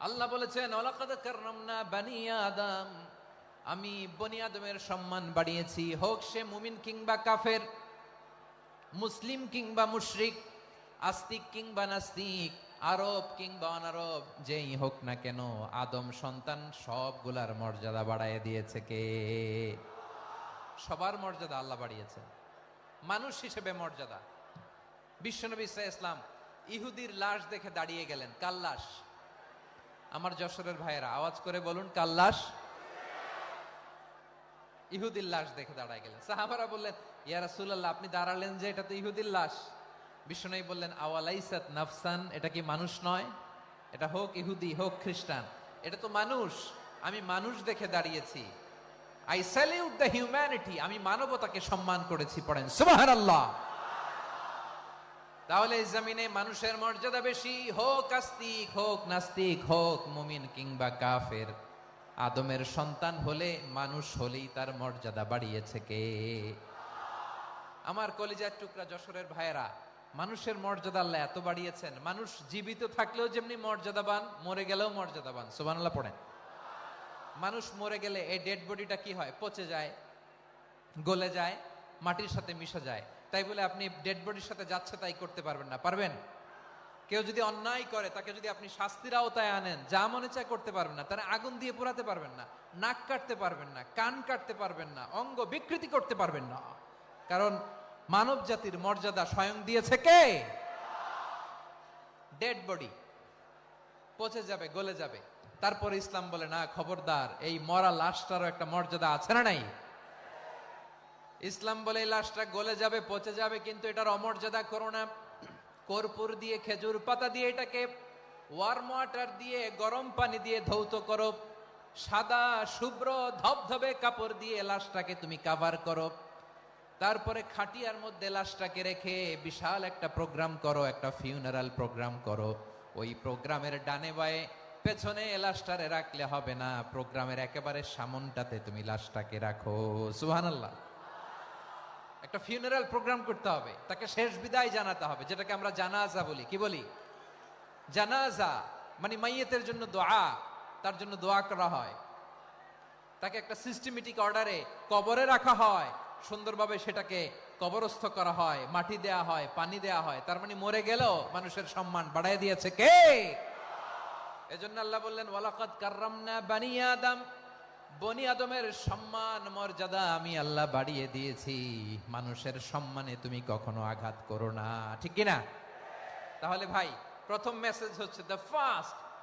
আল্লাহ বলেছেন ওয়ালাকাদ কাররামনা বানি আদম, আমি বনি আদমের সম্মান বাড়িয়েছি, হোক সে মুমিন কিংবা কাফের, মুসলিম কিংবা মুশরিক, আস্তিক কিংবা নাস্তিক, আরব কিংবা অনারব, যেই হোক না কেন আদম সন্তান সবগুলার মর্যাদা বাড়ায় দিয়েছে কে? সবার মর্যাদা আল্লাহ বাড়িয়েছে। মানুষ হিসেবে মর্যাদা। বিশ্বনবী ইসলাম ইহুদির লাশ দেখে দাঁড়িয়ে গেলেন। কার লাশ? আমার যশোরের ভাইয়েরা আওয়াজ করে বলুন, কার লাশ? ইহুদির লাশ দেখে দাঁড়ায় গেলেন। সাহাবারা বললেন, ইয়া রাসূলুল্লাহ, আপনি দাঁড়ালেন যে, এটা তো ইহুদির লাশ। বিশ্বনবী বললেন, আওয়ালাইসাত নাফসান, এটা কি মানুষ নয়? এটা হোক ইহুদি হোক খ্রিস্টান, এটা তো মানুষ। আমি মানুষ দেখে দাঁড়িয়েছি। আই স্যালিউট দ্য হিউম্যানিটি, আমি মানবতাকে সম্মান করেছি। পড়েন সুবহানাল্লাহ। তাহলে এই জমিনে মানুষের মর্যাদা বেশি, হোক আস্তিক হোক নাস্তিক, হোক মুমিন কিংবা কাফের। আদমের সন্তান হলে, মানুষ হলেই তার মর্যাদা বাড়িয়েছে কে? আমার কলিজার টুকরা যশোরের ভাইয়েরা, মানুষের মর্যাদা আল্লাহ এত বাড়িয়েছেন, মানুষ জীবিত থাকলেও যেমনি মর্যাদাবান, মরে গেলেও মর্যাদাবান। সুবহানাল্লাহ পড়েন। মানুষ মরে গেলে এই ডেড বডিটা কি হয়? পচে যায়, গলে যায়, মাটির সাথে মিশে যায়। তাই বলে আপনি ডেড বডির সাথে যাচ্ছে তাই করতে পারবেন না। পারবেন? কেউ যদি অন্যায় করে, তাকে যদি আপনি শাস্তির আওতায় আনেন, যা মনে চায় করতে পারবেন না। তারা আগুন দিয়ে পোড়াতে পারবেন না, নাক কাটতে পারবেন না, কান কাটতে পারবেন না, অঙ্গ বিকৃতি করতে পারবেন না। কারণ মানব জাতির মর্যাদা স্বয়ং দিয়েছে কে? ডেড বডি পচে যাবে, গলে যাবে। তারপরে ইসলাম বলে, না, খবরদার, এই মরা লাশটারও একটা মর্যাদা আছে না নাই? ইসলাম বলে এই লাশটা গলে যাবে, পচে যাবে, কিন্তু এটার অমর্যাদা করো না। কর্পূর দিয়ে, খেজুর পাতা দিয়ে, এটাকে ওয়ার্ম ওয়াটার দিয়ে, গরম পানি দিয়ে ধৌত করো। সাদা শুভ্র ধবধবে কাপড় দিয়ে লাশটাকে তুমি কাভার করো। তারপরে খাটিয়ার মধ্যে লাশটাকে রেখে বিশাল একটা প্রোগ্রাম করো, একটা ফিউনারাল প্রোগ্রাম করো। ওই প্রোগ্রামের ডানে বায়ে পেছনে লাশটারে রাখলে হবে না, প্রোগ্রামের একেবারে সামনটাতে তুমি লাশটাকে রাখো। সুবহানাল্লাহ। একটা ফিউনারাল প্রোগ্রাম করতে হবে, তাকে শেষ বিদায় জানাতে হবে, যেটাকে আমরা জানাজা বলি। কি বলি? জানাজা মানে মাইয়েতের জন্য দোয়া, তার জন্য দোয়া করা হয়। তাকে একটা সিস্টেমেটিক অর্ডারে কবরে রাখা হয়, সুন্দরভাবে সেটাকে কবরস্থ করা হয়, মাটি দেয়া হয়, পানি দেয়া হয়। তার মানে মরে গেলেও মানুষের সম্মান বাড়ায় দিয়েছে কে? এজন্য আল্লাহ বললেন, ওয়ালাকাদ কাররামনা বানি আদম, বনি আদমের সম্মান মর্যাদা আমি আল্লাহ বাড়িয়ে দিয়েছি। মানুষের সম্মানে তুমি কখনো আঘাত করো না, ঠিক কিনা? তাহলে ভাই, প্রথম মেসেজ হচ্ছে, দ্য ফার্স্ট